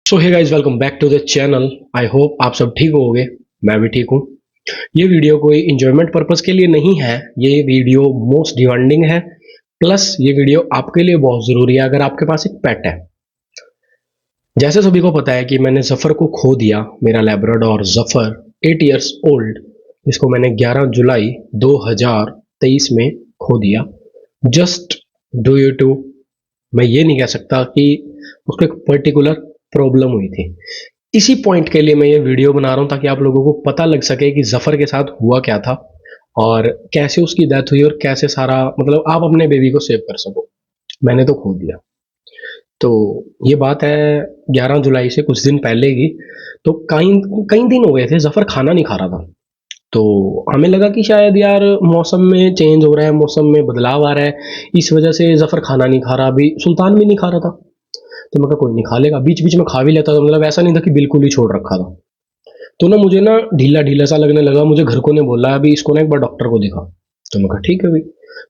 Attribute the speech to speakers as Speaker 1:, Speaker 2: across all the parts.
Speaker 1: So hey guys, welcome back to the channel. I hope आप सब ठीक होगे। मैं भी ठीक हूँ। ये वीडियो कोई इंजॉयमेंट पर्पस के लिए नहीं है, ये वीडियो मोस्ट डिमांडिंग है। प्लस ये वीडियो आपके लिए बहुत ज़रूरी है अगर आपके पास एक पेट है। जैसे सभी को पता है कि मैंने जफ़र को खो दिया। मेरा लैब्राडोर जफ़र 8 इयर्स ओल्ड, जिसको मैंने 11 जुलाई 2023 में खो दिया। जस्ट डू यू टू, मैं ये नहीं कह सकता कि उसको एक पर्टिकुलर प्रॉब्लम हुई थी। इसी पॉइंट के लिए मैं ये वीडियो बना रहा हूँ ताकि आप लोगों को पता लग सके कि जफ़र के साथ हुआ क्या था और कैसे उसकी डेथ हुई और कैसे सारा मतलब आप अपने बेबी को सेव कर सको। मैंने तो खो दिया। तो ये बात है 11 जुलाई से कुछ दिन पहले की। तो कई कई दिन हो गए थे जफ़र खाना नहीं खा रहा था। तो हमें लगा कि शायद यार मौसम में चेंज हो रहा है, मौसम में बदलाव आ रहा है, इस वजह से जफ़र खाना नहीं खा रहा। अभी सुल्तान भी नहीं खा रहा था। तो मैं कहा कोई नहीं, खा लेगा। बीच बीच में खा भी लेता था, मतलब ऐसा नहीं था कि बिल्कुल ही छोड़ रखा था। तो ना मुझे ना ढीला ढीला सा लगने लगा। मुझे घर को ने बोला अभी इसको ना एक बार डॉक्टर को दिखा। तो मैं कहा ठीक है भाई।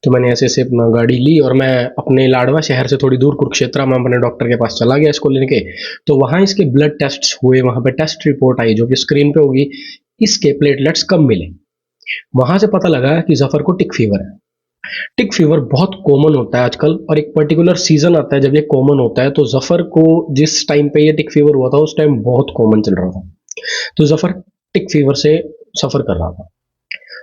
Speaker 1: तो मैंने ऐसे ऐसे अपना गाड़ी ली और मैं अपने लाडवा शहर से थोड़ी दूर कुरुक्षेत्र में अपने डॉक्टर के पास चला गया इसको लेने के। तो वहाँ इसके ब्लड टेस्ट हुए, वहाँ पे टेस्ट रिपोर्ट आई जो कि स्क्रीन पे होगी। इसके प्लेटलेट्स कम मिले। वहां से पता लगा कि जफर को टिक फीवर है। टिक फीवर बहुत कॉमन होता है आजकल और एक पर्टिकुलर सीजन आता है जब ये कॉमन होता है। तो जफर को जिस टाइम पे ये टिक फीवर हुआ था उस टाइम बहुत कॉमन चल रहा था। तो जफर टिक फीवर से सफर कर रहा था।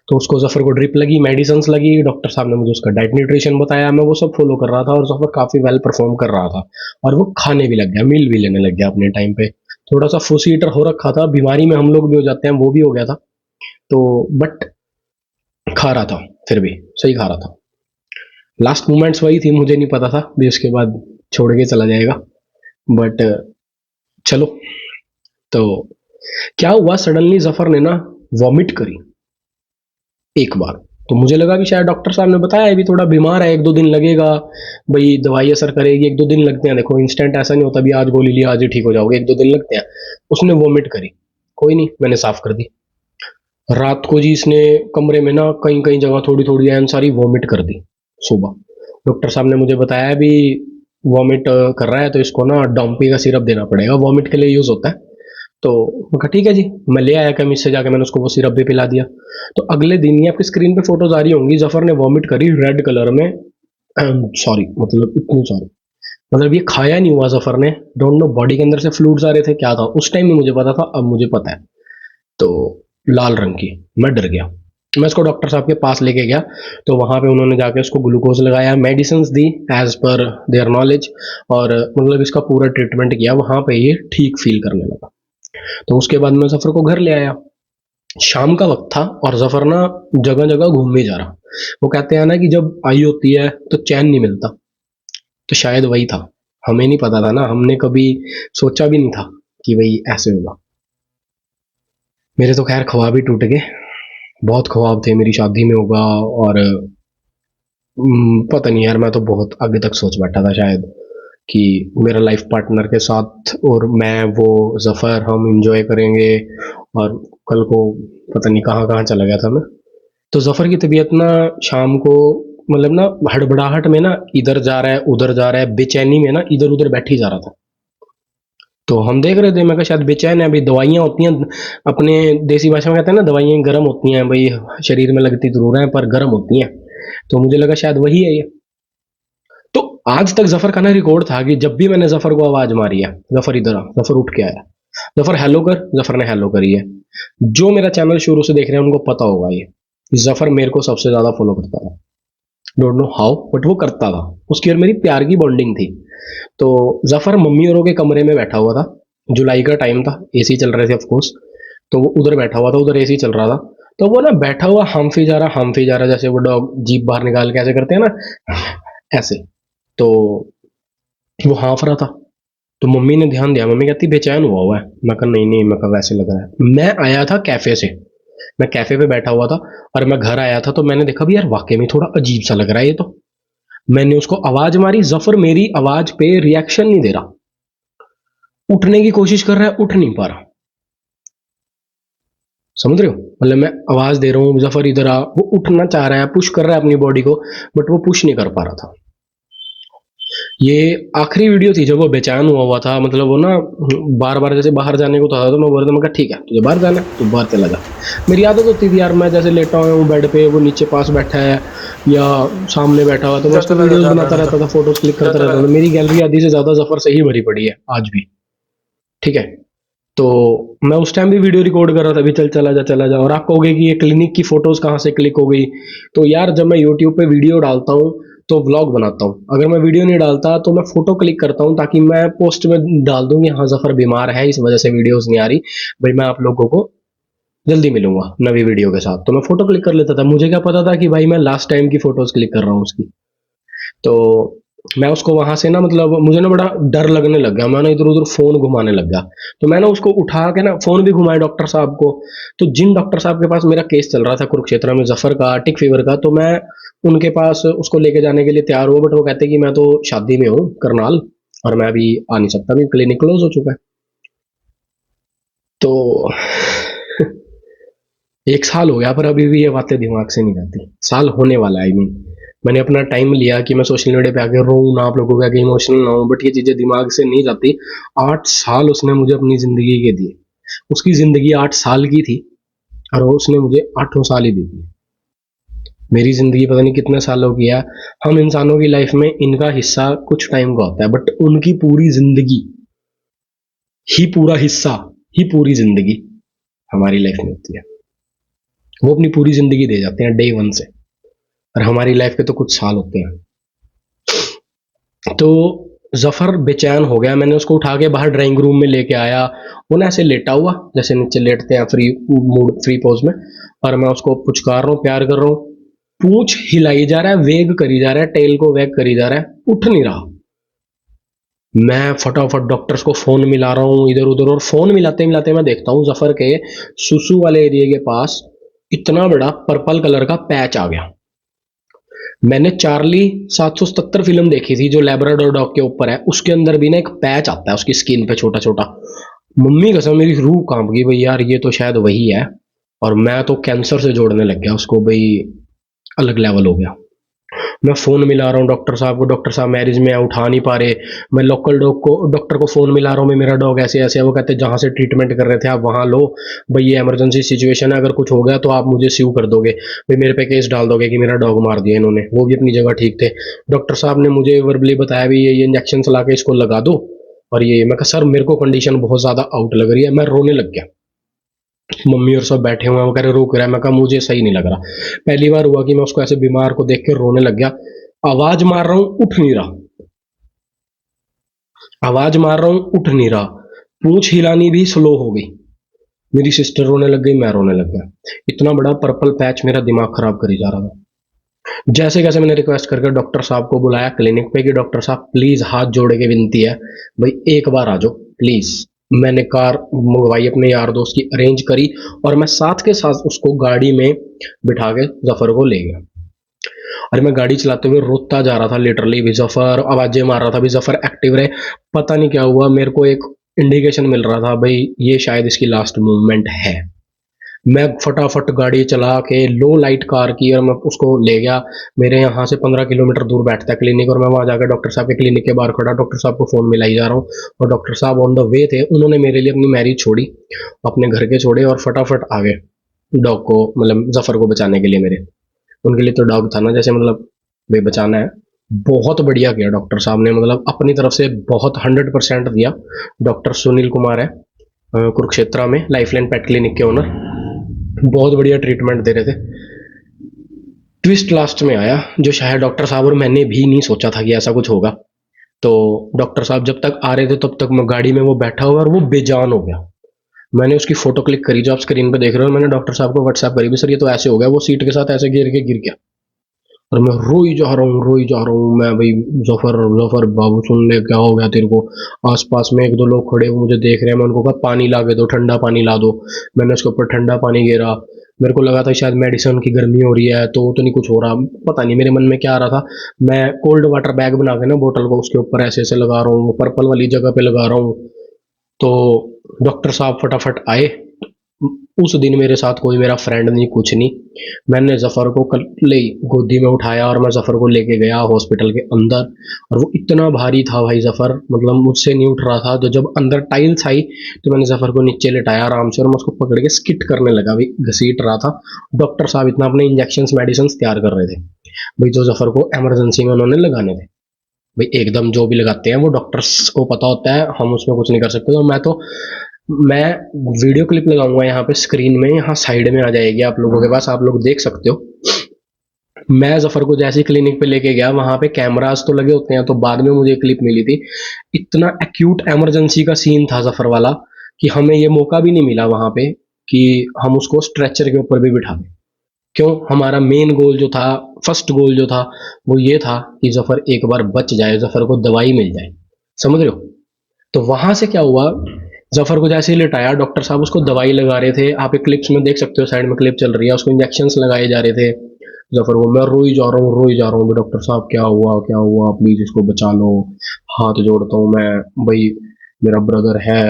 Speaker 1: तो उसको जफर को ड्रिप लगी, मेडिसिन लगी, डॉक्टर साहब ने मुझे उसका डाइट न्यूट्रिशन बताया, मैं वो सब फॉलो कर रहा था और जफर काफी वेल परफॉर्म कर रहा था। और वो खाने भी लग गया, मील भी लेने लग गया अपने टाइम पे। थोड़ा सा फूसी ईटर हो रखा था, बीमारी में हम लोग भी हो जाते हैं, वो भी हो गया था। तो बट खा रहा था, फिर भी सही खा रहा था। लास्ट मोमेंट्स वही थी, मुझे नहीं पता था भी उसके बाद छोड़ के चला जाएगा। बट चलो। तो क्या हुआ, सडनली जफर ने ना वॉमिट करी एक बार। तो मुझे लगा कि शायद डॉक्टर साहब ने बताया है भी थोड़ा बीमार है, एक दो दिन लगेगा, भाई दवाई असर करेगी, एक दो दिन लगते हैं। देखो इंस्टेंट ऐसा नहीं होता भी आज गोली लिया आज ही ठीक हो जाओगे, एक दो दिन लगते हैं। उसने वॉमिट करी, कोई नहीं, मैंने साफ कर दी। रात को जी इसने कमरे में ना कहीं कहीं जगह थोड़ी थोड़ी एन सारी वॉमिट कर दी। सुबह डॉक्टर साहब ने मुझे बताया भी वॉमिट कर रहा है तो इसको ना डॉम्पी का सिरप देना पड़ेगा, वॉमिट के लिए यूज होता है। तो मैं कहा ठीक है जी। मैं ले आया केमिस्ट से जाके, मैंने उसको वो सिरप भी पिला दिया। तो अगले दिन ही आपकी स्क्रीन पे फोटोज आ रही होंगी, जफर ने वॉमिट करी रेड कलर में। सॉरी, मतलब इतनी सॉरी, मतलब ये खाया नहीं हुआ जफर ने। डोंट नो बॉडी के अंदर से फ्लूइड्स आ रहे थे क्या था, उस टाइम नहीं मुझे पता था, अब मुझे पता है। तो लाल रंग की, मैं डर गया। मैं इसको डॉक्टर साहब के पास लेके गया। तो वहाँ पे उन्होंने जाके उसको ग्लूकोज लगाया, मेडिसिन दी एज पर देयर नॉलेज, और मतलब इसका पूरा ट्रीटमेंट किया। वहाँ पे ये ठीक फील करने लगा। तो उसके बाद मैं जफर को घर ले आया। शाम का वक्त था और जफर ना जगह जगह घूमने जा रहा। वो कहते हैं ना कि जब आई होती है तो चैन नहीं मिलता। तो शायद वही था। हमें नहीं पता था ना, हमने कभी सोचा भी नहीं था कि भाई ऐसे होगा। मेरे तो खैर ख्वाब ही टूट गए। बहुत ख्वाब थे मेरी शादी में होगा। और पता नहीं यार, मैं तो बहुत आगे तक सोच बैठा था शायद कि मेरा लाइफ पार्टनर के साथ और मैं वो जफर हम इंजॉय करेंगे। और कल को पता नहीं कहाँ कहाँ चला गया था मैं। तो जफर की तबीयत ना शाम को मतलब ना हड़बड़ाहट में ना इधर जा रहा है उधर जा रहा है, बेचैनी में ना इधर उधर बैठ ही जा रहा था। तो हम देख रहे थे, मैं कहा शायद बेचैन है। अभी दवाइयाँ होती हैं, अपने देसी भाषा में कहते हैं ना, दवाइयाँ गर्म होती हैं भाई, शरीर में लगती जरूर है पर गर्म होती हैं। तो मुझे लगा शायद वही है ये। तो आज तक जफर का ना रिकॉर्ड था कि जब भी मैंने जफर को आवाज मारी है, जफर इधर आ, जफर उठ के आया, जफर हेलो कर, जफर ने हेलो करी है। जो मेरा चैनल शुरू से देख रहे हैं उनको पता होगा ये, जफर मेरे को सबसे ज्यादा फॉलो करता था। डोंट नो हाउ, बट वो करता था। उसकी और मेरी प्यार की बॉन्डिंग थी। तो जफर मम्मी औरों के कमरे में बैठा हुआ था। जुलाई का टाइम था, एसी चल रहे थे ऑफ कोर्स। तो वो उधर बैठा हुआ था, उधर एसी चल रहा था। तो वो ना बैठा हुआ हम्फी जा रहा, हम्फी जा रहा, जैसे वो डॉग जीप बाहर निकाल के ऐसे करते हैं ना, ऐसे। तो वो हाँफ रहा था। तो मम्मी ने ध्यान दिया, मम्मी कहती बेचैन हुआ है। मैं कहा नहीं नहीं, मैं कहा वैसे लग रहा है। मैं आया था कैफे से, मैं कैफे पे बैठा हुआ था और मैं घर आया था। तो मैंने देखा भी यार वाकई में थोड़ा अजीब सा लग रहा है ये तो। मैंने उसको आवाज मारी, जफर मेरी आवाज पे रिएक्शन नहीं दे रहा। उठने की कोशिश कर रहा है, उठ नहीं पा रहा। समझ रहे हो, मतलब मैं आवाज दे रहा हूँ जफर इधर आ, वो उठना चाह रहा है, पुश कर रहा है अपनी बॉडी को, बट वो पुश नहीं कर पा रहा था। ये आखिरी वीडियो थी जब वो बेचैन हुआ था, मतलब वो ना बार बार जैसे बाहर जाने को था, तो मैं बोल रहा था, मैं कहा ठीक है तुझे बाहर जाना है तो बाहर चला जा। मेरी आदत होती थी यार, मैं जैसे लेटा हुआ हूँ बेड पे, वो नीचे पास बैठा है या सामने बैठा हुआ, तो मैं
Speaker 2: जा
Speaker 1: उसकी
Speaker 2: चला जा
Speaker 1: वीडियोस
Speaker 2: जा
Speaker 1: बनाता
Speaker 2: रहने दो।
Speaker 1: रहता था, फोटोज क्लिक
Speaker 2: जा
Speaker 1: करता
Speaker 2: चला
Speaker 1: रहता
Speaker 2: जा।
Speaker 1: था। मेरी गैलरी आधी से ज्यादा जफर से ही भरी पड़ी है आज भी। ठीक है, तो मैं उस टाइम भी वीडियो रिकॉर्ड कर रहा था, अभी चल चला जा चला जा। और आप कहोगे कि ये क्लिनिक की फोटोज कहाँ से क्लिक हो गई, तो यार जब मैं यूट्यूब पे वीडियो डालता हूँ तो व्लॉग बनाता हूँ, अगर मैं वीडियो नहीं डालता तो मैं फोटो क्लिक करता हूँ ताकि मैं पोस्ट में डाल दूँ कि हाँ जफर बीमार है, इस वजह से वीडियोस नहीं आ रही, भाई मैं आप लोगों को जल्दी मिलूंगा नवी वीडियो के साथ। तो मैं फोटो क्लिक कर लेता था, मुझे क्या पता था कि भाई मैं लास्ट टाइम की फोटोज क्लिक कर रहा हूँ उसकी। तो मैं उसको वहां से ना, मतलब मुझे ना बड़ा डर लगने लग गया, मैं ना इधर उधर फोन घुमाने लग गया। तो मैं ना उसको उठा के ना फोन भी घुमाए डॉक्टर साहब को। तो जिन डॉक्टर साहब के पास मेरा केस चल रहा था कुरुक्षेत्र में जफर का टिक फीवर का, तो मैं उनके पास उसको लेके जाने के लिए तैयार हुआ, बट वो कहते कि मैं तो शादी में हूँ करनाल, और मैं अभी आ नहीं सकता, अभी क्लिनिक क्लोज हो चुका है। तो 1 साल हो गया पर अभी भी ये बातें दिमाग से नहीं जाती, साल होने वाला है। आई मीन मैंने अपना टाइम लिया कि मैं सोशल मीडिया पे आके रोऊं ना, आप लोगों के आगे इमोशनल ना हूं, बट ये चीजें दिमाग से नहीं जाती। 8 साल उसने मुझे अपनी जिंदगी के दिए, उसकी जिंदगी 8 साल की थी, और वो उसने मुझे 8 साल ही दे दिए। मेरी जिंदगी पता नहीं कितने सालों की है। हम इंसानों की लाइफ में इनका हिस्सा कुछ टाइम का होता है, बट उनकी पूरी जिंदगी ही पूरा हिस्सा ही पूरी जिंदगी हमारी लाइफ में होती है। वो अपनी पूरी जिंदगी दे जाते हैं डे वन से, और हमारी लाइफ के तो कुछ साल होते हैं। तो जफर बेचैन हो गया, मैंने उसको उठा के बाहर ड्राइंग रूम में लेके आया। वो ना ऐसे लेटा हुआ जैसे नीचे लेटते हैं फ्री मूड फ्री पोज में, और मैं उसको पुचकार रहा हूँ, प्यार कर रहा हूँ। पूछ हिलाई जा रहा है, वेग करी जा रहा है, टेल को वेग करी जा रहा है, उठ नहीं रहा। मैं फटाफट डॉक्टर्स को फोन मिला रहा हूँ इधर उधर, और फोन मिलाते मिलाते मैं देखता हूँ जफर के सुसु वाले एरिया के पास इतना बड़ा पर्पल कलर का पैच आ गया। मैंने चार्ली 777 फिल्म देखी थी जो लेब्राडोर डॉग के ऊपर है, उसके अंदर भी ना एक पैच आता है उसकी स्किन पे छोटा छोटा। मम्मी कसम मेरी रूह कांप गई भाई, यार ये तो शायद वही है। और मैं तो कैंसर से जोड़ने लग गया उसको भाई, अलग लेवल हो गया। मैं फ़ोन मिला रहा हूँ डॉक्टर साहब को, डॉक्टर साहब मैरिज में है, उठा नहीं पा रहे। मैं लोकल डॉक्टर को फ़ोन मिला रहा हूँ, मैं मेरा डॉग ऐसे ऐसे है, वो कहते हैं जहाँ से ट्रीटमेंट कर रहे थे आप वहाँ लो, भाई ये इमरजेंसी सिचुएशन है, अगर कुछ हो गया तो आप मुझे स्यू कर दोगे, भाई मेरे पे केस डाल दोगे कि मेरा डॉग मार दिया इन्होंने। वो भी अपनी जगह ठीक थे। डॉक्टर साहब ने मुझे वर्बली बताया भी ये इंजेक्शन ला के इसको लगा दो। और ये मैं कहा सर मेरे को कंडीशन बहुत ज़्यादा आउट लग रही है, मैं रोने लग गया। मम्मी और सब बैठे हुए हैं, वो कह रहे रो रहा है, मैं कहा मुझे सही नहीं लग रहा। पहली बार हुआ कि मैं उसको ऐसे बीमार को देख के रोने लग गया। आवाज मार रहा हूँ उठ नहीं रहा, आवाज मार रहा हूँ उठ नहीं रहा, पूछ हिलानी भी स्लो हो गई। मेरी सिस्टर रोने लग गई, मैं रोने लग गया। इतना बड़ा पर्पल पैच मेरा दिमाग खराब करी जा रहा था। जैसे कैसे मैंने रिक्वेस्ट करके डॉक्टर साहब को बुलाया क्लिनिक पे कि डॉक्टर साहब प्लीज हाथ जोड़ के विनती है, भाई एक बार आ जाओ प्लीज। मैंने कार मंगवाई अपने यार दोस्त की, अरेंज करी, और मैं साथ के साथ उसको गाड़ी में बिठा के जफर को ले गया। और मैं गाड़ी चलाते हुए रोता जा रहा था लिटरली, भी जफर आवाजें मार रहा था, भी जफर एक्टिव रहे। पता नहीं क्या हुआ, मेरे को एक इंडिकेशन मिल रहा था भाई ये शायद इसकी लास्ट मूवमेंट है। मैं फटाफट गाड़ी चला के लो लाइट कार की, और मैं उसको ले गया। मेरे यहाँ से 15 किलोमीटर दूर बैठता है क्लिनिक, और मैं वहाँ जाकर डॉक्टर साहब के क्लिनिक के बाहर खड़ा डॉक्टर साहब को फ़ोन मिलाई जा रहा हूँ। और डॉक्टर साहब ऑन द वे थे, उन्होंने मेरे लिए अपनी मैरिज छोड़ी, अपने घर के छोड़े, और फटाफट आ गए डॉग को, मतलब जफर को बचाने के लिए मेरे। उनके लिए तो डॉग था ना, जैसे मतलब वे बचाना है। बहुत बढ़िया किया डॉक्टर साहब ने, मतलब अपनी तरफ से बहुत 100% दिया। डॉक्टर सुनील कुमार है कुरुक्षेत्रा में, लाइफलाइन पेट क्लिनिक के ओनर, बहुत बढ़िया ट्रीटमेंट दे रहे थे। ट्विस्ट लास्ट में आया जो शायद डॉक्टर साहब और मैंने भी नहीं सोचा था कि ऐसा कुछ होगा। तो डॉक्टर साहब जब तक आ रहे थे तब तक मैं गाड़ी में वो बैठा हुआ और वो बेजान हो गया। मैंने उसकी फोटो क्लिक करी जो आप स्क्रीन पे देख रहे हो, मैंने डॉक्टर साहब को व्हाट्सएप करी भी सर ये तो ऐसे हो गया, वो सीट के साथ ऐसे गिर गया। और मैं रोई जा रहा हूँ रोई जा रहा हूँ मैं भाई, जफर जफर बाबू सुन ले क्या हो गया तेरे को। आसपास में एक दो लोग खड़े हुए मुझे देख रहे हैं, मैं उनको कहा पानी ला के दो, ठंडा पानी ला दो। मैंने उसके ऊपर ठंडा पानी गिरा। मेरे को लगा था शायद मेडिसिन की गर्मी हो रही है, तो नहीं कुछ हो रहा, पता नहीं मेरे मन में क्या आ रहा था। मैं कोल्ड वाटर बैग बना के ना बोतल को उसके ऊपर ऐसे ऐसे लगा रहा हूँ, पर्पल वाली जगह पे लगा रहा हूँ। तो डॉक्टर साहब फटाफट आए, उस दिन मेरे साथ कोई मेरा फ्रेंड नहीं, कुछ नहीं। मैंने जफ़र को कल ले गोदी में उठाया और मैं जफ़र को लेके गया हॉस्पिटल के अंदर। और वो इतना भारी था भाई जफ़र, मतलब मुझसे नहीं उठ रहा था। तो जब अंदर टाइल्स आई तो मैंने जफ़र को नीचे लेटाया आराम से, और मैं उसको पकड़ के स्किट करने लगा, भाई घसीट रहा था। डॉक्टर साहब इतना अपने इंजेक्शन मेडिसिन तैयार कर रहे थे भाई, जो जफ़र को इमरजेंसी में उन्होंने लगाने थे। भाई एकदम जो भी लगाते हैं वो डॉक्टर्स को पता होता है, हम उसमें कुछ नहीं कर सकते। मैं वीडियो क्लिप लगाऊंगा यहाँ पे स्क्रीन में, यहाँ साइड में आ जाएगी आप लोगों के पास, आप लोग देख सकते हो। मैं जफर को जैसे क्लिनिक पे लेके गया, वहां पे कैमरास तो लगे होते हैं, तो बाद में मुझे क्लिप मिली थी। इतना एक्यूट इमरजेंसी का सीन था जफर वाला कि हमें ये मौका भी नहीं मिला वहां पे कि हम उसको स्ट्रेचर के ऊपर भी बिठा दें। क्यों? हमारा मेन गोल जो था, फर्स्ट गोल जो था, वो ये था कि जफर एक बार बच जाए, जफर को दवाई मिल जाए। समझ रहे हो? तो वहां से क्या हुआ, जफर को जैसे ही लिटाया, डॉक्टर साहब उसको दवाई लगा रहे थे। आप एक क्लिप्स में देख सकते हो, साइड में क्लिप चल रही है, उसको इंजेक्शन लगाए जा रहे थे। जफर को मैं रोई जा रहा हूँ, रोई जा रहा हूँ, डॉक्टर साहब क्या हुआ, क्या हुआ, प्लीज इसको बचा लो, हाथ जोड़ता हूँ मैं, भाई मेरा ब्रदर है,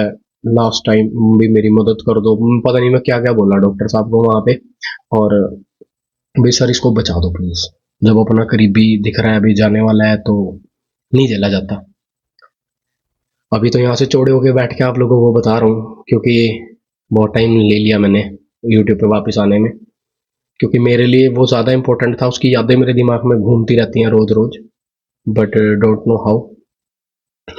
Speaker 1: लास्ट टाइम भी मेरी मदद कर दो। पता नहीं मैं क्या क्या बोला डॉक्टर साहब को वहां पे। और भाई सर इसको बचा दो प्लीज, जब अपना करीबी दिख रहा है अभी जाने वाला है तो नहीं झेला जाता। अभी तो यहाँ से चौड़े होके बैठ के आप लोगों को बता रहा हूँ, क्योंकि बहुत टाइम ले लिया मैंने यूट्यूब पे वापस आने में, क्योंकि मेरे लिए वो ज़्यादा इंपॉर्टेंट था। उसकी यादें मेरे दिमाग में घूमती रहती हैं रोज रोज। बट डोंट नो हाउ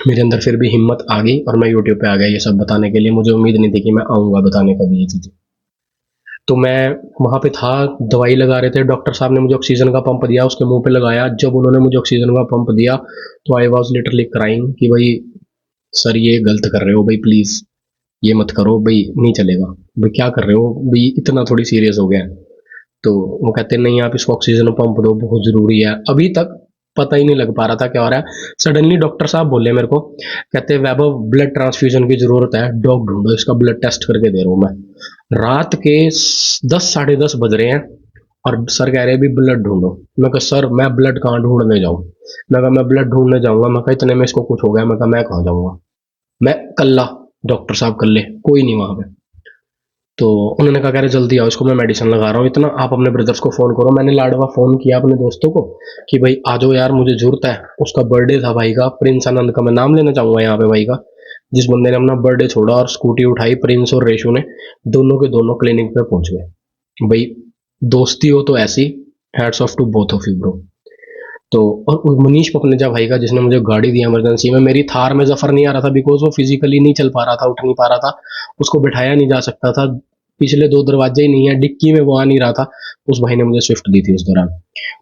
Speaker 1: मेरे अंदर फिर भी हिम्मत आ गई और मैं यूट्यूब पे आ गया ये सब बताने के लिए। मुझे उम्मीद नहीं थी कि मैं आऊँगा बताने कभी ये चीज़ें। तो मैं वहाँ पे था, दवाई लगा रहे थे, डॉक्टर साहब ने मुझे ऑक्सीजन का पंप दिया, उसके मुंह पे लगाया। जब उन्होंने मुझे ऑक्सीजन का पंप दिया तो आई वॉज लिटरली क्राइंग कि भाई सर ये गलत कर रहे हो भाई, प्लीज़ ये मत करो भाई, नहीं चलेगा भाई, क्या कर रहे हो भाई, इतना थोड़ी सीरियस हो गया है। तो वो कहते नहीं, आप इसको ऑक्सीजन पंप दो, बहुत ज़रूरी है। अभी तक पता ही नहीं लग पा रहा था क्या हो रहा है। सडनली डॉक्टर साहब बोले मेरे को, कहते वैभव ब्लड ट्रांसफ्यूजन की ज़रूरत है, डॉग ढूंढो, इसका ब्लड टेस्ट करके दे रहा हूँ मैं। रात के 10 साढ़े 10 बज रहे हैं और सर कह रहे हैं भी ब्लड ढूंढो। मैं कहा सर मैं ब्लड कहाँ ढूंढने जाऊँ? मैं कहा मैं ब्लड ढूंढने जाऊंगा, मैं कहा इतने में इसको कुछ हो गया, मैं कहा मैं कहाँ जाऊंगा, मैं कल्ला, डॉक्टर साहब कल्ले, कोई नहीं वहां पे। तो उन्होंने कहा कह रहे जल्दी आओ, इसको मैं मेडिसिन लगा रहा हूँ, इतना आप अपने ब्रदर्स को फ़ोन करो। मैंने लाडवा फ़ोन किया अपने दोस्तों को कि भाई आ जाओ यार, मुझे ज़रूरत है। उसका बर्थडे था भाई का, प्रिंस आनंद का, मैं नाम लेना चाहूँगा यहाँ पे भाई का, जिस बंदे ने अपना बर्थडे छोड़ा और स्कूटी उठाई, प्रिंस और रेशु ने दोनों के दोनों क्लिनिक पे पहुंच गए। भाई दोस्ती हो तो ऐसी, hats off to both of you bro. तो और मनीष पपनेजा भाई का, जिसने मुझे गाड़ी दी इमरजेंसी में, मेरी थार में जफर नहीं आ रहा था बिकॉज वो फिजिकली नहीं चल पा रहा था, उठ नहीं पा रहा था, उसको बिठाया नहीं जा सकता था, पिछले दो दरवाजे ही नहीं है, डिक्की में वो आ नहीं रहा था। उस भाई ने मुझे स्विफ्ट दी थी उस दौरान।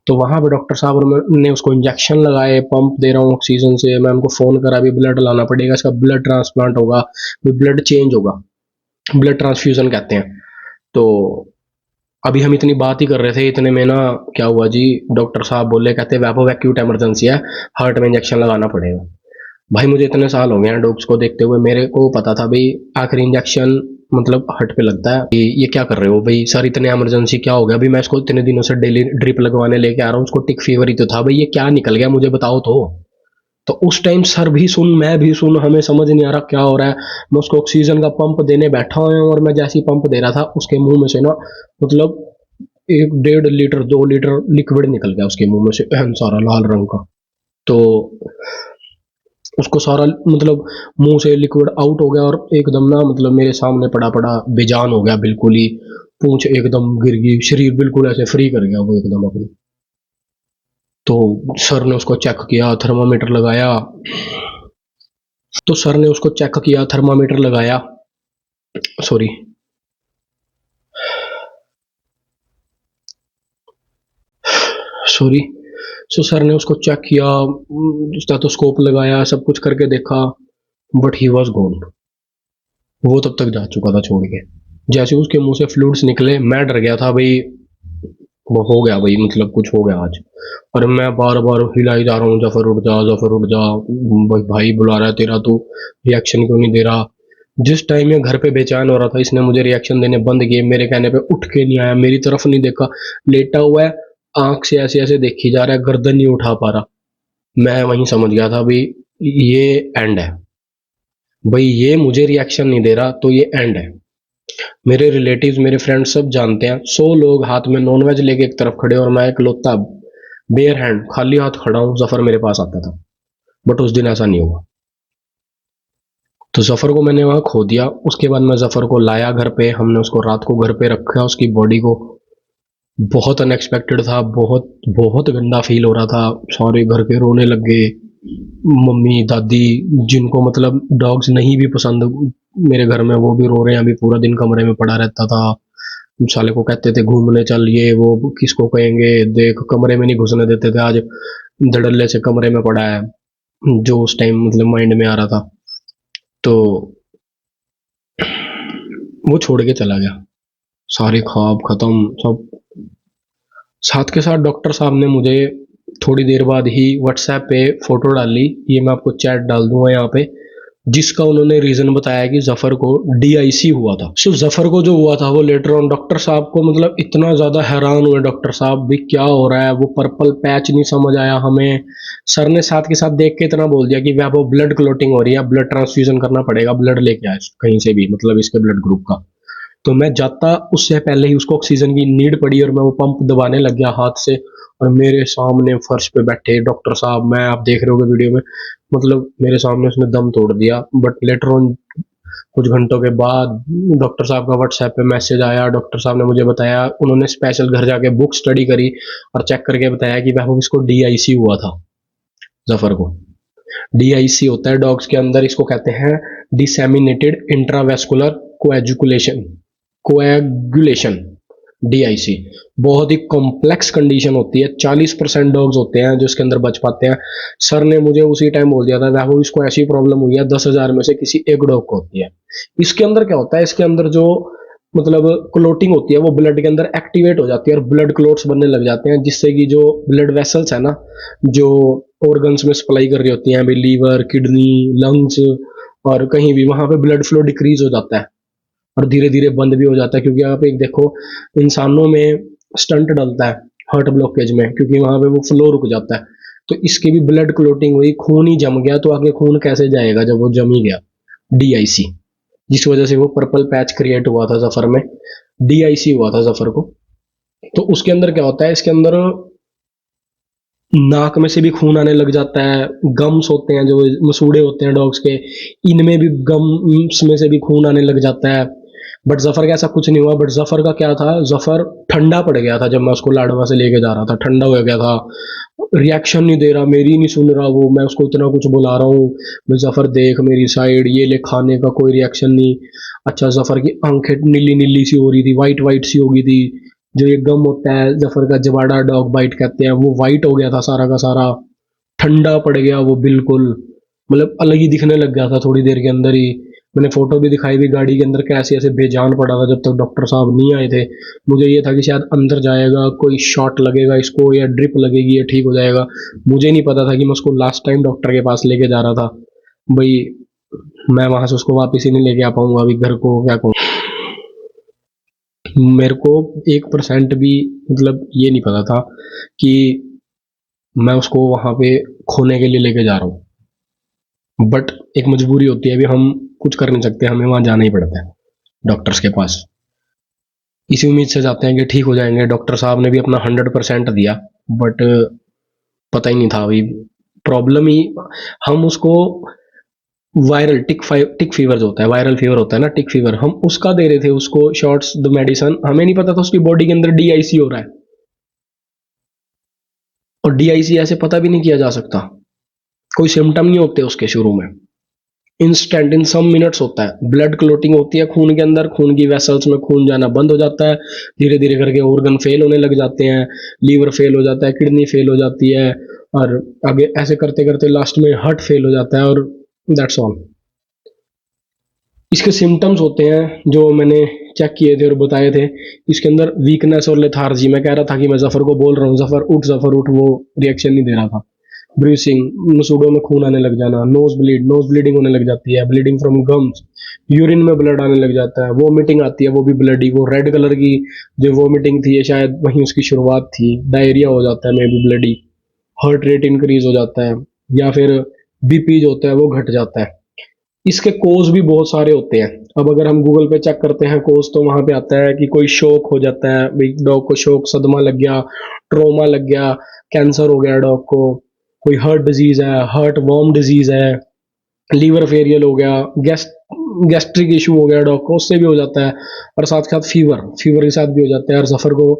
Speaker 1: तो वहां पे डॉक्टर साहब ने उसको इंजेक्शन लगाए, पंप दे रहा हूँ ऑक्सीजन से, मैं उनको फोन करा भी ब्लड लाना पड़ेगा, इसका ब्लड ट्रांसप्लांट होगा, ब्लड चेंज होगा, ब्लड ट्रांसफ्यूजन कहते हैं। तो अभी हम इतनी बात ही कर रहे थे, इतने में ना क्या हुआ जी, डॉक्टर साहब बोले, कहते वैभव एक्यूट इमरजेंसी है, हार्ट में इंजेक्शन लगाना पड़ेगा। भाई मुझे इतने साल हो गए हैं डॉग्स को देखते हुए, मेरे को पता था भाई आखिरी इंजेक्शन मतलब हार्ट पे लगता है। ये क्या कर रहे हो भाई सर, इतने इमरजेंसी क्या हो गया? अभी मैं इसको इतने दिनों से डेली ड्रिप लगवाने लेके आ रहा हूँ, उसको टिक फीवर ही तो था भाई, ये क्या निकल गया मुझे बताओ तो। तो उस टाइम सर भी सुन, मैं भी सुन, हमें समझ नहीं आ रहा क्या हो रहा है। मैं उसको ऑक्सीजन का पंप देने बैठा हूँ और मैं जैसे ही पंप दे रहा था, उसके मुंह में से ना मतलब 1 1.5 लीटर 2 लीटर लिक्विड निकल गया उसके मुंह में से, एहन सारा लाल रंग का। तो उसको सारा मतलब मुंह से लिक्विड आउट हो गया और एकदम ना मतलब मेरे सामने पड़ा पड़ा बेजान हो गया बिल्कुल ही, पूंछ एकदम गिर गई, शरीर बिल्कुल ऐसे फ्री कर गया वो एकदम अपनी। तो सर ने उसको चेक किया, थर्मामीटर लगाया, तो सर ने उसको चेक किया, थर्मामीटर लगाया, सॉरी, सॉरी। सो सर ने उसको चेक किया, स्टेथोस्कोप लगाया, सब कुछ करके देखा, बट ही वॉज गॉन। वो तब तक जा चुका था छोड़ के। जैसे उसके मुंह से फ्लूइड्स निकले, मैं डर गया था भाई, वो हो गया भाई, मतलब कुछ हो गया आज। और मैं बार बार हिलाई जा रहा हूँ, जफर उठ जा, जफर उठ जा, भाई भाई बुला रहा है तेरा, तू रिएक्शन क्यों नहीं दे रहा? जिस टाइम ये घर पे बेचैन हो रहा था, इसने मुझे रिएक्शन देने बंद किए, मेरे कहने पे उठ के नहीं आया, मेरी तरफ नहीं देखा, लेटा हुआ है, आंख से ऐसे ऐसे देखी जा रहा है, गर्दन नहीं उठा पा रहा। मैं वहीं समझ गया था भाई ये एंड है, भाई ये मुझे रिएक्शन नहीं दे रहा तो ये एंड है। मेरे रिलेटिव्स, मेरे फ्रेंड्स सब जानते हैं। 100 लोग हाथ में नॉनवेज लेके एक तरफ खड़े और मैं इकलौता बेयर हैंड खाली हाथ खड़ा हूँ, जफर मेरे पास आता था। बट उस दिन ऐसा नहीं हुआ। तो जफर को मैंने वहां खो दिया। उसके बाद मैं जफर को लाया घर पे, हमने उसको रात को घर पे रखा, उसकी बॉडी को। बहुत अनएक्सपेक्टेड था, बहुत बहुत गंदा फील हो रहा था। सारे घर के रोने लग गए, मम्मी दादी, जिनको मतलब डॉग्स नहीं भी पसंद मेरे घर में, वो भी रो रहे हैं। अभी पूरा दिन कमरे में पड़ा रहता था, साले को कहते थे घूमने चल, ये वो किसको कहेंगे, देख कमरे में नहीं घुसने देते थे, आज धड़ल्ले से कमरे में पड़ा है। जो उस टाइम मतलब माइंड में आ रहा था। तो वो छोड़ के चला गया, सारे ख्वाब खत्म सब। साथ के साथ डॉक्टर साहब ने मुझे थोड़ी देर बाद ही व्हाट्सएप पे फोटो डाली, ये मैं आपको चैट डाल दूंगा यहाँ पे, जिसका उन्होंने रीजन बताया कि जफर को डीआईसी हुआ था। सिर्फ जफर को जो हुआ था वो लेटर ऑन डॉक्टर साहब को मतलब इतना ज्यादा हैरान हुए डॉक्टर साहब भी, क्या हो रहा है। वो पर्पल पैच नहीं समझ आया हमें। सर ने साथ के साथ देख के इतना बोल दिया कि वो ब्लड क्लोटिंग हो रही है, ब्लड ट्रांसफ्यूजन करना पड़ेगा, ब्लड लेके आए कहीं से भी, मतलब इसके ब्लड ग्रुप का। तो मैं जाता उससे पहले ही उसको ऑक्सीजन की नीड पड़ी और मैं वो पंप दबाने लग गया हाथ से। और मेरे सामने फर्श पे बैठे डॉक्टर साहब, मैं आप देख रहे होगे वीडियो में, मतलब मेरे सामने उसने दम तोड़ दिया। बट लेटर ऑन कुछ घंटों के बाद डॉक्टर साहब का व्हाट्सएप पे मैसेज आया, डॉक्टर साहब ने मुझे बताया, उन्होंने स्पेशल घर जाके बुक स्टडी करी और चेक करके बताया कि वह इसको डीआईसी हुआ था जफर को। डीआईसी होता है डॉग्स के अंदर, इसको कहते हैं डिसेमिनेटेड इंट्रावेस्कुलर कोएजुकुलेशन, कोएगुलेशन, डीआईसी। बहुत ही कॉम्प्लेक्स कंडीशन होती है, 40% डॉग्स होते हैं जो इसके अंदर बच पाते हैं। सर ने मुझे उसी टाइम बोल दिया था वह इसको ऐसी प्रॉब्लम हुई है, 10,000 में से किसी एक डॉग को होती है। इसके अंदर क्या होता है, इसके अंदर जो मतलब क्लोटिंग होती है वो ब्लड के अंदर एक्टिवेट हो जाती है और ब्लड क्लोट्स बनने लग जाते हैं, जिससे कि जो ब्लड वेसल्स है ना, जो ऑर्गन्स में सप्लाई कर रही होती हैं, अभी लीवर, किडनी, लंग्स और कहीं भी, वहां पे ब्लड फ्लो डिक्रीज हो जाता है और धीरे धीरे बंद भी हो जाता है। क्योंकि आप एक देखो, इंसानों में स्टंट डलता है हार्ट ब्लॉकेज में, क्योंकि वहां पे वो फ्लो रुक जाता है। तो इसकी भी ब्लड क्लोटिंग हुई, खून ही जम गया, तो आगे खून कैसे जाएगा जब वो जम ही गया। डीआईसी, जिस वजह से वो पर्पल पैच क्रिएट हुआ था जफर में, डीआईसी हुआ था जफर को। तो उसके अंदर क्या होता है, इसके अंदर नाक में से भी खून आने लग जाता है, गम्स होते हैं जो मसूड़े होते हैं डॉग्स के, इनमें भी गम्स में से भी खून आने लग जाता है। बट जफर का ऐसा कुछ नहीं हुआ। बट जफर का क्या था, जफर ठंडा पड़ गया था जब मैं उसको लाडवा से लेके जा रहा था, ठंडा हो गया था, रिएक्शन नहीं दे रहा, मेरी नहीं सुन रहा वो, मैं उसको इतना कुछ बुला रहा हूँ, मैं जफर देख मेरी साइड, ये ले खाने का, कोई रिएक्शन नहीं। अच्छा, जफर की आंखें नीली नीली सी हो रही थी, वाइट वाइट सी हो गई थी, जो ये गम होता है जफर का, जवाड़ा डॉग बाइट कहते हैं, वो वाइट हो गया था सारा का सारा, ठंडा पड़ गया वो बिल्कुल, मतलब अलग ही दिखने लग गया था थोड़ी देर के अंदर ही। मैंने फोटो भी दिखाई भी गाड़ी के अंदर, कैसे ऐसे बेजान पड़ा था जब तक डॉक्टर साहब नहीं आए थे। मुझे ये था कि शायद अंदर जाएगा, कोई शॉट लगेगा इसको या ड्रिप लगेगी, ये ठीक हो जाएगा। मुझे नहीं पता था कि मैं उसको लास्ट टाइम डॉक्टर के पास लेके जा रहा था भाई, मैं वहां से उसको वापस ही नहीं लेके आ पाऊंगा अभी घर को, क्या कहूँ। मेरे को 1% भी मतलब ये नहीं पता था कि मैं उसको वहां पे खोने के लिए लेके जा रहा हूँ। बट एक मजबूरी होती है, अभी हम कुछ कर नहीं सकते, हमें वहां जाना ही पड़ता है डॉक्टर्स के पास। इसी उम्मीद से जाते हैं कि ठीक हो जाएंगे। डॉक्टर साहब ने भी अपना 100% दिया, बट पता ही नहीं था अभी प्रॉब्लम ही। हम उसको वायरल टिक फीवर जो होता है, वायरल फीवर होता है ना, टिक फीवर, हम उसका दे रहे थे उसको शॉर्ट्स द मेडिसन, हमें नहीं पता था उसकी बॉडी के अंदर डीआईसी हो रहा है। और डीआईसी ऐसे पता भी नहीं किया जा सकता, कोई सिम्टम नहीं होते उसके शुरू में, इंस्टेंट इन सम मिनट्स होता है। ब्लड क्लोटिंग होती है खून के अंदर, खून की वेसल्स में खून जाना बंद हो जाता है, धीरे धीरे करके ऑर्गन फेल होने लग जाते हैं, लीवर फेल हो जाता है, किडनी फेल हो जाती है, और आगे ऐसे करते करते लास्ट में हार्ट फेल हो जाता है, और दैट्स ऑल। इसके सिम्टम्स होते हैं जो मैंने चेक किए थे और बताए थे, इसके अंदर वीकनेस और लेथार्जी। मैं कह रहा था कि मैं जफर को बोल रहा हूँ जफर उठ, वो रिएक्शन नहीं दे रहा था। ब्रीसिंग, मसूड़ों में खून आने लग जाना, नोज ब्लीडिंग होने लग जाती है, ब्लीडिंग फ्रॉम गम्स, यूरिन में ब्लड आने लग जाता है, वोमिटिंग आती है, वो भी ब्लडी, वो रेड कलर की जो वोमिटिंग थी, ये शायद वहीं उसकी शुरुआत थी। डायरिया हो जाता है, may be bloody, heart rate increase हो जाता है, या फिर बीपी जो होता है वो घट जाता है। इसके कोज भी बहुत सारे होते हैं। अब अगर हम गूगल पे चेक करते हैं कोज, तो वहां पे आता है कि कोई शोक हो जाता है, भाई डॉग को शोक सदमा लग गया, ट्रोमा लग गया, कैंसर हो गया डॉग को, कोई हार्ट डिजीज है, हार्ट वर्म डिजीज है, लीवर फेरियल हो गया, गैस्ट्रिक इशू हो गया डॉग को, उससे भी हो जाता है। और साथ साथ फीवर फीवर के साथ भी हो जाता है। और जफर को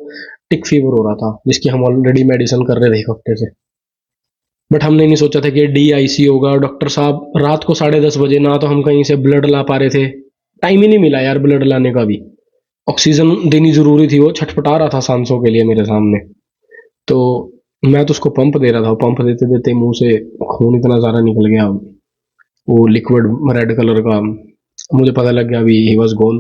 Speaker 1: टिक फीवर हो रहा था, जिसकी हम ऑलरेडी मेडिसिन कर रहे थे एक हफ्ते से। बट हमने नहीं सोचा था कि DIC होगा। डॉक्टर साहब रात को 10:30 बजे, ना तो हम कहीं से ब्लड ला पा रहे थे, टाइम ही नहीं मिला यार ब्लड लाने का भी। ऑक्सीजन देनी जरूरी थी, वो छटपटा रहा था सांसों के लिए मेरे सामने। तो मैं तो उसको पंप दे रहा था, पंप देते देते मुंह से खून इतना सारा निकल गया, वो लिक्विड रेड कलर का। मुझे पता लग गया अभी ही वॉज गोन।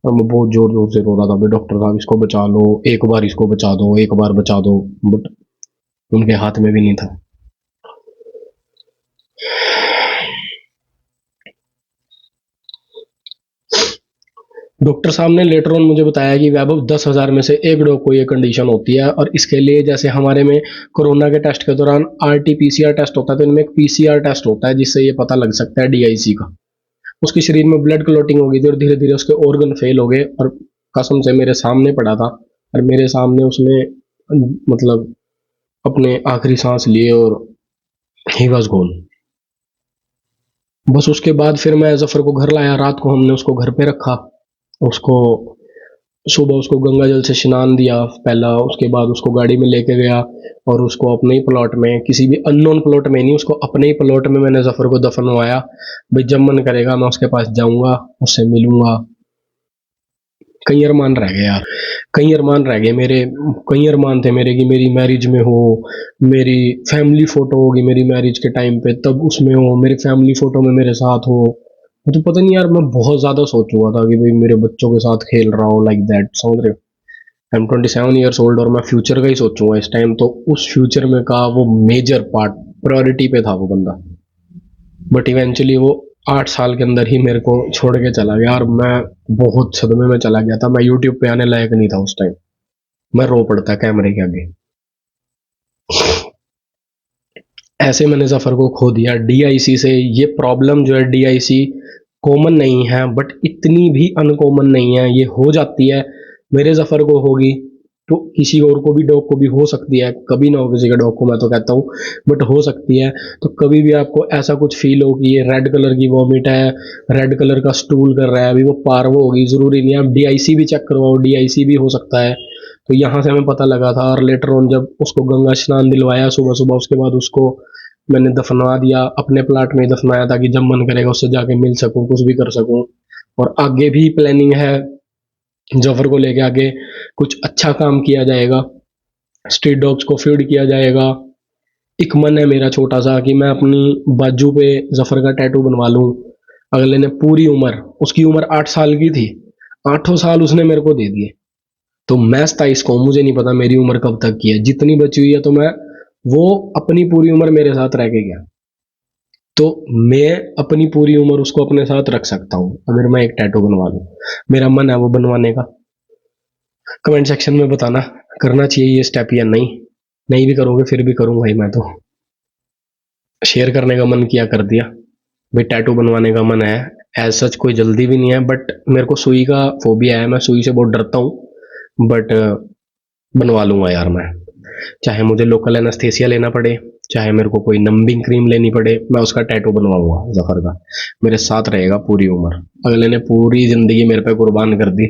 Speaker 1: और मैं बहुत जोर जोर से रो रहा था, भाई डॉक्टर साहब इसको बचा लो, एक बार इसको बचा दो, एक बार बचा दो। बट उनके हाथ में भी नहीं था। डॉक्टर साहब ने लेटर ऑन मुझे बताया कि वैभव 10,000 में से एक डॉग को ये कंडीशन होती है, और इसके लिए जैसे हमारे में कोरोना के टेस्ट के दौरान RT-PCR टेस्ट होता है, तो इनमें एक PCR टेस्ट होता है जिससे ये पता लग सकता है DIC का। उसके शरीर में ब्लड क्लॉटिंग हो गई थी और धीरे धीरे उसके ऑर्गन फेल हो गए, और कसम से मेरे सामने पड़ा था, और मेरे सामने उसने मतलब अपने आखिरी सांस लिए, और ही वॉज गोन। बस उसके बाद फिर मैं जफर को घर लाया, रात को हमने उसको घर पे रखा। उसको सुबह उसको गंगा जल से स्नान दिया पहला, उसके बाद उसको गाड़ी में लेके गया, और उसको अपने ही प्लॉट में, किसी भी अननोन प्लॉट में नहीं, उसको अपने ही प्लॉट में मैंने जफर को दफनवाया। भाई जब मन करेगा मैं उसके पास जाऊंगा, उससे मिलूंगा। कई अरमान रह गए यार, कई अरमान रह गए मेरे। कई अरमान थे मेरे कि मेरी मैरिज में हो, मेरी फैमिली फोटो होगी मेरी मैरिज के टाइम पे, तब उसमें हो, मेरी फैमिली फोटो में मेरे साथ हो। तो पता नहीं यार, मैं बहुत ज्यादा सोच हुआ था कि भाई मेरे बच्चों के साथ खेल रहा हो, लाइक दैट, समझ रहे हो। आई एम 27 ईयर्स ओल्ड, और मैं फ्यूचर का ही सोचूंगा इस टाइम, तो उस फ्यूचर में का वो मेजर पार्ट प्रायोरिटी पे था वो बंदा। बट इवेंचुअली वो 8 साल के अंदर ही मेरे को छोड़ के चला गया, और मैं बहुत सदमे में चला गया था। मैं यूट्यूब पे आने लायक नहीं था उस टाइम, मैं रो पड़ता कैमरे के आगे। ऐसे मैंने जफर को खो दिया DIC से। ये प्रॉब्लम जो है DIC कॉमन नहीं है, बट इतनी भी अनकॉमन नहीं है, ये हो जाती है। मेरे जफर को होगी तो किसी और को भी, डॉग को भी हो सकती है, कभी ना हो किसी का डॉग को, मैं तो कहता हूँ, बट हो सकती है। तो कभी भी आपको ऐसा कुछ फील हो कि ये रेड कलर की वॉमिट है, रेड कलर का स्टूल कर रहा है, अभी वो पार्वो होगी, जरूरी नहीं है। आप DIC भी चेक करवाओ, DIC भी हो सकता है। तो यहाँ से हमें पता लगा था, और लेटर ऑन जब उसको गंगा स्नान दिलवाया सुबह सुबह, उसके बाद उसको मैंने दफनवा दिया, अपने प्लाट में ही दफनाया, ताकि जब मन करेगा उससे जाके मिल सकूं, कुछ भी कर सकूं। और आगे भी प्लानिंग है, जफर को लेके आगे कुछ अच्छा काम किया जाएगा, स्ट्रीट डॉग्स को फीड किया जाएगा। एक मन है मेरा छोटा सा कि मैं अपनी बाजू पे जफर का टैटू बनवा लूं। अगले ने पूरी उम्र, उसकी उम्र 8 साल की थी, 8 साल उसने मेरे को दे दिए। तो मैं 27 को हूं, मुझे नहीं पता मेरी उम्र कब तक की है, जितनी बची हुई है, तो मैं, वो अपनी पूरी उम्र मेरे साथ रह के गया, तो मैं अपनी पूरी उम्र उसको अपने साथ रख सकता हूँ अगर मैं एक टैटू बनवा लूँ। मेरा मन है वो बनवाने का। कमेंट सेक्शन में बताना करना चाहिए ये स्टेप या नहीं। नहीं भी करोगे फिर भी करूंगा ही मैं तो। शेयर करने का मन किया कर दिया। भाई टैटू बनवाने का मन है, एज सच कोई जल्दी भी नहीं है, बट मेरे को सुई का फोबिया है, मैं सुई से बहुत डरता हूँ। बट बनवा लूंगा यार मैं, चाहे मुझे लोकल एनेस्थेसिया लेना पड़े, चाहे मेरे को कोई नंबिंग क्रीम लेनी पड़े, मैं उसका टैटू बनवाऊंगा जफर का। मेरे साथ रहेगा पूरी उम्र। अगले ने पूरी जिंदगी मेरे पे कुर्बान कर दी,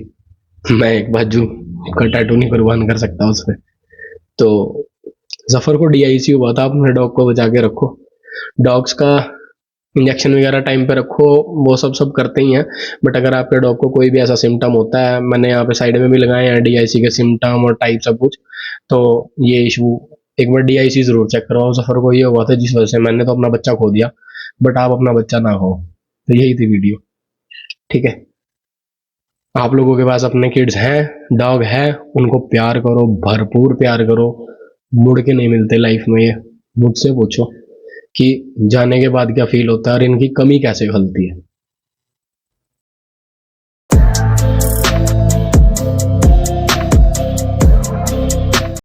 Speaker 1: मैं एक बाजू का टैटू नहीं कुर्बान कर सकता उस पे। तो जफर को DIC हुआ था, अपने डॉग को बचा के रखो। डॉग्स का इंजेक्शन वगैरह टाइम पे रखो, वो सब सब करते ही हैं। बट अगर आपके डॉग को कोई भी ऐसा सिम्टम होता है, मैंने यहाँ पे साइड में भी लगाए हैं DIC के सिम्टम और टाइप सब कुछ, तो ये इशू एक बार DIC जरूर चेक करवाओ। सफर को ये हुआ था जिस वजह से मैंने तो अपना बच्चा खो दिया, बट आप अपना बच्चा ना खो। तो यही थी वीडियो, ठीक है। आप लोगों के पास अपने किड्स हैं, डॉग है, उनको प्यार करो, भरपूर प्यार करो। मुड़ के नहीं मिलते लाइफ में ये। मुझसे पूछो कि जाने के बाद क्या फील होता है और इनकी कमी कैसे खलती है।